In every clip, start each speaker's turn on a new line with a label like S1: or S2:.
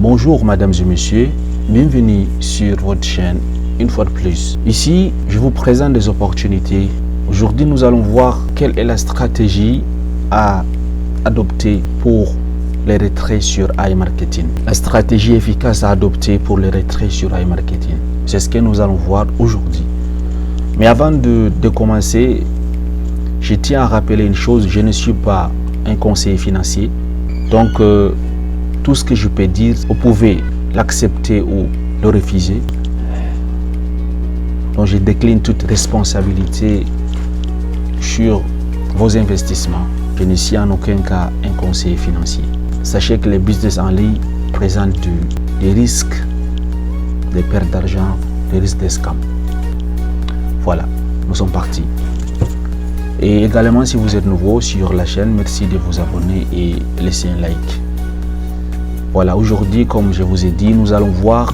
S1: Bonjour mesdames et messieurs, bienvenue sur votre chaîne une fois de plus. Ici, je vous présente des opportunités. Aujourd'hui, nous allons voir quelle est la stratégie à adopter pour les retraits sur iMarketing. La stratégie efficace à adopter pour les retraits sur iMarketing. C'est ce que nous allons voir aujourd'hui. Mais avant de commencer, je tiens à rappeler une chose, je ne suis pas un conseiller financier. Donc, tout ce que je peux dire, vous pouvez l'accepter ou le refuser. Donc, je décline toute responsabilité sur vos investissements. Je ne suis en aucun cas un conseiller financier. Sachez que les business en ligne présentent des risques, des pertes d'argent, des risques de scam. Voilà, nous sommes partis. Et également, si vous êtes nouveau sur la chaîne, merci de vous abonner et laisser un like. Voilà, aujourd'hui, comme je vous ai dit, nous allons voir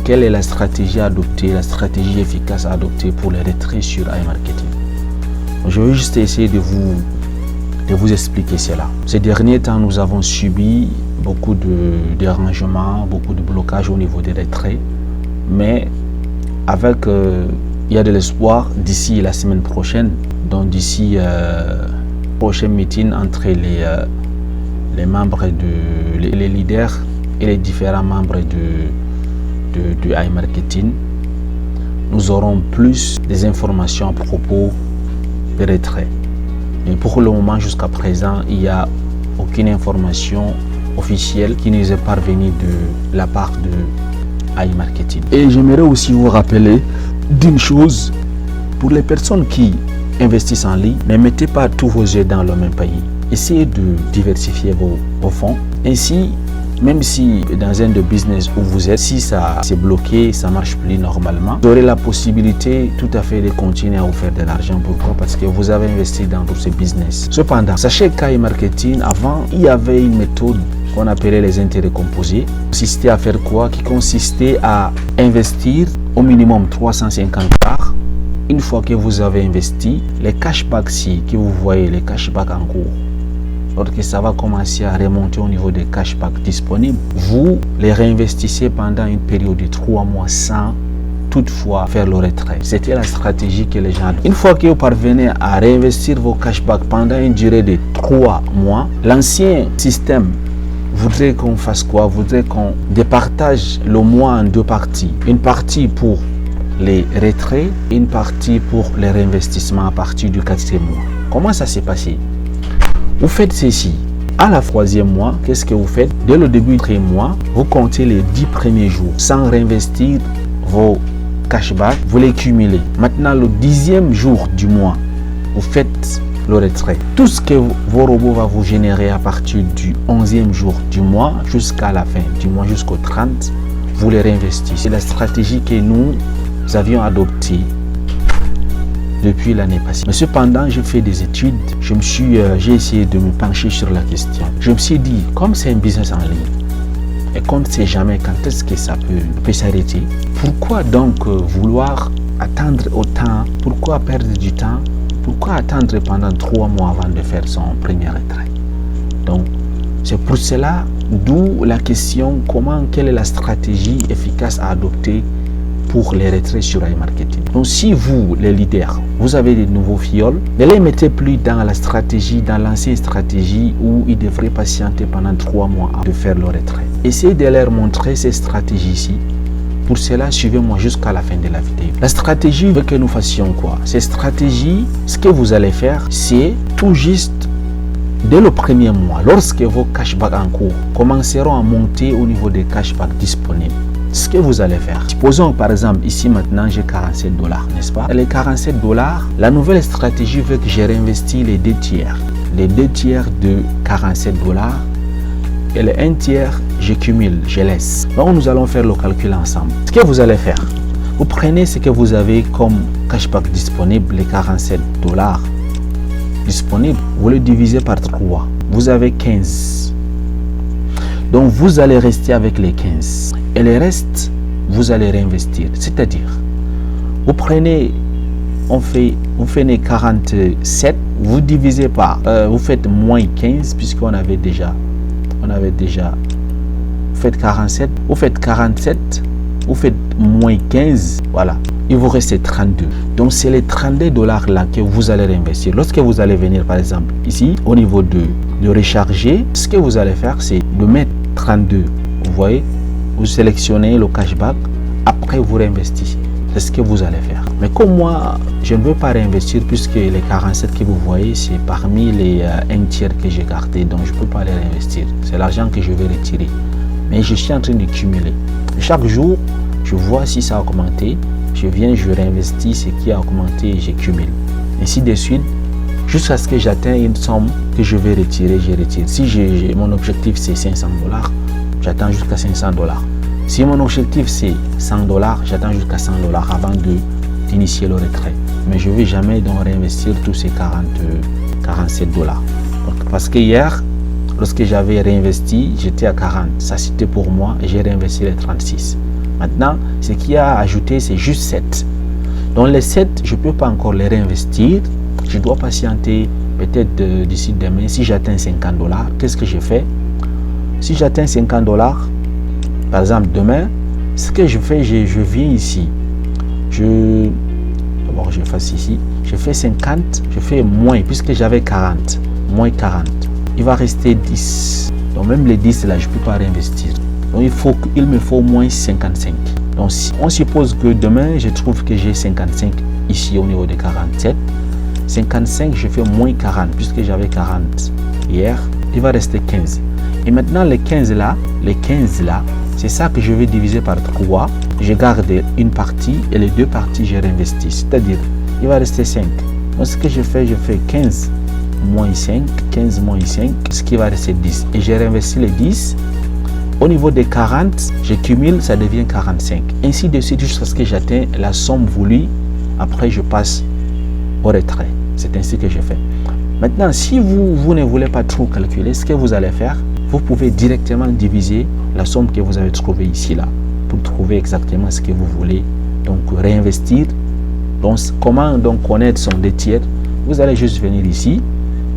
S1: quelle est la stratégie à adopter, la stratégie efficace à adopter pour les retraits sur iMarketing. Je vais juste essayer de vous expliquer cela. Ces derniers temps, nous avons subi beaucoup de dérangements, beaucoup de blocages au niveau des retraits. Mais il y a de l'espoir d'ici la semaine prochaine, donc d'ici prochain meeting entre les membres les leaders et les différents membres de iMarketing, nous aurons plus des informations à propos des retraits. Mais pour le moment, jusqu'à présent, il n'y a aucune information officielle qui nous est parvenue de la part de iMarketing. Et j'aimerais aussi vous rappeler d'une chose, pour les personnes qui investissent en ligne, ne mettez pas tous vos œufs dans le même panier. Essayez de diversifier vos fonds. Ainsi, même si dans un de business où vous êtes, si ça s'est bloqué, ça ne marche plus normalement, vous aurez la possibilité tout à fait de continuer à vous faire de l'argent. Pourquoi? Parce que vous avez investi dans tous ces business. Cependant, sachez qu'à iMarketing, avant, il y avait une méthode qu'on appelait les intérêts composés. Consistait à faire quoi? Qui consistait à investir au minimum 350 $. Une fois que vous avez investi, les cashbacks que vous voyez, les cashbacks en cours, lorsque ça va commencer à remonter au niveau des cashbacks disponibles, vous les réinvestissez pendant une période de 3 mois sans toutefois faire le retrait. C'était la stratégie que les gens avaient. Une fois que vous parvenez à réinvestir vos cashbacks pendant une durée de 3 mois, l'ancien système voudrait qu'on fasse quoi? Voudrait qu'on départage le mois en deux parties. Une partie pour les retraits et une partie pour les réinvestissements à partir du 4e mois. Comment ça s'est passé? Vous faites ceci. À la 3e mois, qu'est-ce que vous faites? Dès le début du mois, vous comptez les 10 premiers jours sans réinvestir vos cashbacks, vous les cumulez. Maintenant, le 10e jour du mois, vous faites le retrait. Tout ce que vos robots vont vous générer à partir du 11e jour du mois jusqu'à la fin du mois, jusqu'au 30, vous les réinvestissez. C'est la stratégie que nous avions adoptée depuis l'année passée. Mais cependant, j'ai fait des études, j'ai essayé de me pencher sur la question. Je me suis dit, comme c'est un business en ligne, et qu'on ne sait jamais quand est-ce que ça peut s'arrêter, pourquoi donc vouloir attendre autant? Pourquoi perdre du temps? Pourquoi attendre pendant 3 mois avant de faire son premier retrait? Donc, c'est pour cela, d'où la question, quelle est la stratégie efficace à adopter pour les retraits sur iMarketing. Donc, si vous, les leaders, vous avez des nouveaux fioles, ne les mettez plus dans la stratégie, dans l'ancienne stratégie où ils devraient patienter pendant 3 mois avant de faire le retrait. Essayez de leur montrer ces stratégies-ci. Pour cela, suivez-moi jusqu'à la fin de la vidéo. La stratégie veut que nous fassions quoi? Ces stratégies, ce que vous allez faire, c'est tout juste dès le 1er mois, lorsque vos cashbacks en cours commenceront à monter au niveau des cashbacks disponibles. Ce que vous allez faire, supposons par exemple ici maintenant j'ai 47 $, n'est-ce pas? Les 47 $, la nouvelle stratégie veut que j'ai réinvesti les 2 tiers. Les 2 tiers de 47 $ et le 1 tiers, je cumule, je laisse. Donc nous allons faire le calcul ensemble. Ce que vous allez faire, vous prenez ce que vous avez comme cashback disponible, les 47 $ disponibles, vous le divisez par 3. Vous avez 15. Donc vous allez rester avec les 15. Et le reste, vous allez réinvestir. C'est-à-dire, vous prenez, vous faites 47, vous divisez par, vous faites moins 15 puisqu'on avait déjà faites 47, vous faites 47, vous faites moins 15, voilà. Il vous reste 32. Donc, c'est les 32 dollars là que vous allez réinvestir. Lorsque vous allez venir, par exemple, ici, au niveau de recharger, ce que vous allez faire, c'est de mettre 32. Vous voyez, vous sélectionnez le cashback, après vous réinvestissez. C'est ce que vous allez faire. Mais comme moi, je ne veux pas réinvestir puisque les 47 que vous voyez, c'est parmi les 1 tiers que j'ai gardé. Donc, je ne peux pas les réinvestir. C'est l'argent que je vais retirer. Mais je suis en train de cumuler. Chaque jour, je vois si ça a augmenté. Je viens, je réinvestis ce qui a augmenté et je cumule. Ainsi de suite, jusqu'à ce que j'atteigne une somme que je vais retirer, je retire. Si mon objectif c'est 500 dollars, j'attends jusqu'à 500 dollars. Si mon objectif c'est 100 dollars, j'attends jusqu'à 100 dollars avant d'initier le retrait. Mais je ne vais jamais donc réinvestir tous ces 47 dollars. Parce que hier, lorsque j'avais réinvesti, j'étais à 40. Ça c'était pour moi et j'ai réinvesti les 36. Maintenant, ce qui a ajouté, c'est juste 7. Donc les 7, je ne peux pas encore les réinvestir. Je dois patienter peut-être d'ici demain. Si j'atteins 50 dollars, qu'est-ce que je fais? Si j'atteins 50 dollars, par exemple demain, ce que je fais, je viens ici. D'abord, je fasse ici. Je fais 50, je fais moins, puisque j'avais 40. Moins 40. Il va rester 10. Donc même les 10 là, je ne peux pas réinvestir. Donc il me faut moins 55. Donc si on suppose que demain, je trouve que j'ai 55 ici au niveau de 47. 55, je fais moins 40 puisque j'avais 40 hier. Il va rester 15. Et maintenant les 15 là, c'est ça que je vais diviser par 3. Je garde une partie et les deux parties, je réinvestis. C'est-à-dire, il va rester 5. Donc ce que je fais 15 moins 5, 15 moins 5, ce qui va rester 10. Et je réinvestis les 10. Au niveau des 40, je cumule, ça devient 45. Ainsi de suite jusqu'à ce que j'atteigne la somme voulue. Après, je passe au retrait. C'est ainsi que je fais. Maintenant, si vous ne voulez pas trop calculer, ce que vous allez faire, vous pouvez directement diviser la somme que vous avez trouvée ici, là, pour trouver exactement ce que vous voulez. Donc, réinvestir. Donc, comment donc connaître son 2 tiers? Vous allez juste venir ici.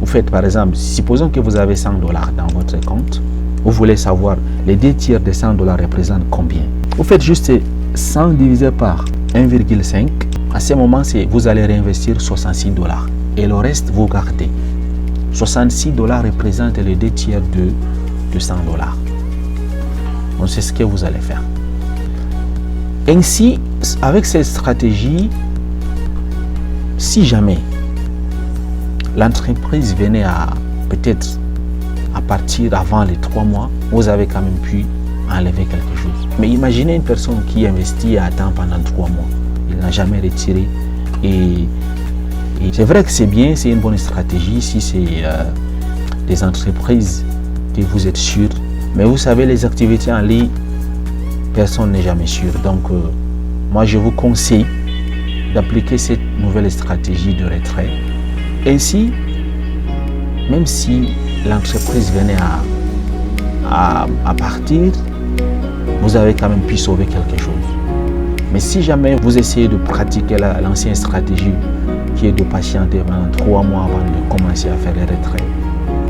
S1: Vous faites par exemple, supposons que vous avez 100 dollars dans votre compte. Vous voulez savoir les 2 tiers de 100 dollars représentent combien. Vous faites juste 100 divisé par 1,5. À ce moment, vous allez réinvestir 66 dollars. Et le reste, vous gardez. 66 dollars représentent les 2 tiers de 100 dollars. Donc, c'est ce que vous allez faire. Ainsi, avec cette stratégie, si jamais l'entreprise venait à peut-être à partir avant les 3 mois, vous avez quand même pu enlever quelque chose. Mais imaginez une personne qui investit et attend pendant 3 mois. Il n'a jamais retiré. Et c'est vrai que c'est bien, c'est une bonne stratégie si c'est des entreprises que vous êtes sûr. Mais vous savez, les activités en ligne, personne n'est jamais sûr. Donc, moi, je vous conseille d'appliquer cette nouvelle stratégie de retrait. Ainsi, même si l'entreprise venait à partir, vous avez quand même pu sauver quelque chose. Mais si jamais vous essayez de pratiquer l'ancienne stratégie qui est de patienter pendant 3 mois avant de commencer à faire les retraits,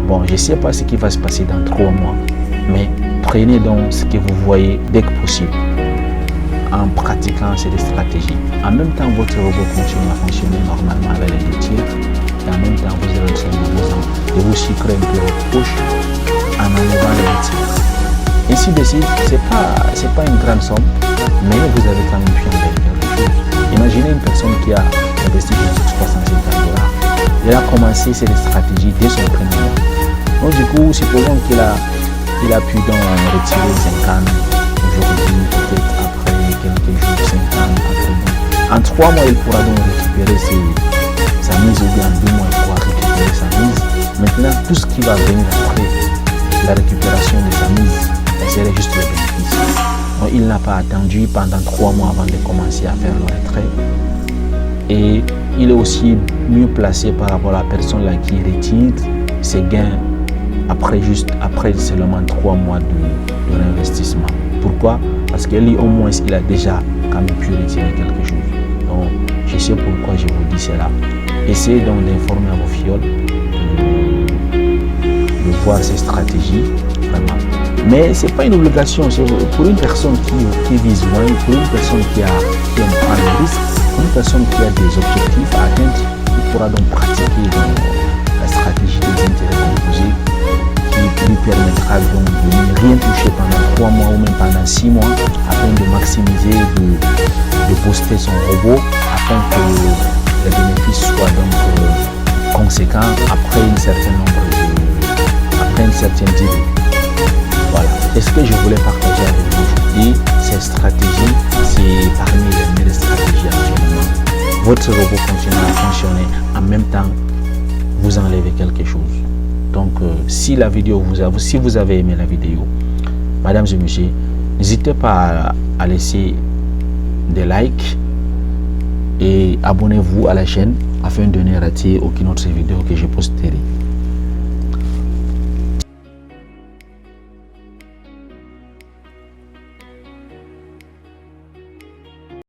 S1: bon, je ne sais pas ce qui va se passer dans 3 mois, mais prenez donc ce que vous voyez dès que possible en pratiquant cette stratégie. En même temps, votre robot continue à fonctionner normalement avec les 2 tiers. Et en même temps, vous êtes en train de vous sucrer un peu votre poche en enlevant les 2 tiers. Ainsi de suite, c'est pas une grande somme, mais vous avez quand même pu en faire quelque chose. Imaginez une personne qui a investi 350 dollars. Il a commencé cette stratégie dès son premier mois. Donc du coup, supposons qu'il a pu donc retirer 50 aujourd'hui, peut-être après quelques jours, 50 après. En 3 mois, il pourra donc récupérer sa mise, ou bien en 2 mois, il pourra récupérer sa mise. Maintenant, tout ce qui va venir après la récupération de sa mise, ça serait juste le bénéfice. Donc, il n'a pas attendu pendant 3 mois avant de commencer à faire le retrait. Et il est aussi mieux placé par rapport à la personne là qui retire ses gains après seulement 3 mois de réinvestissement. Pourquoi? Parce que lui, au moins, il a déjà quand même pu retirer quelque chose. Donc, je sais pourquoi je vous dis cela. Essayez donc d'informer à vos fioles, de voir ces stratégies. vraiment. Mais c'est pas une obligation, c'est pour une personne qui vise loin, pour une personne qui aime prendre le risque, pour une personne qui a des objectifs à atteindre, il pourra donc pratiquer la stratégie des intérêts composés qui lui permettra donc de ne rien toucher pendant 3 mois ou même pendant 6 mois afin de maximiser, de poster son robot afin que les bénéfices soient donc conséquents après une certaine durée. Voilà, c'est ce que je voulais partager avec vous aujourd'hui. Cette stratégie, c'est parmi les meilleures stratégies actuellement. Votre robot continue à fonctionner, en même temps, vous enlevez quelque chose. Donc, si vous avez aimé la vidéo, mesdames et messieurs, n'hésitez pas à laisser des likes et abonnez-vous à la chaîne afin de ne rater aucune autre vidéo que je posterai.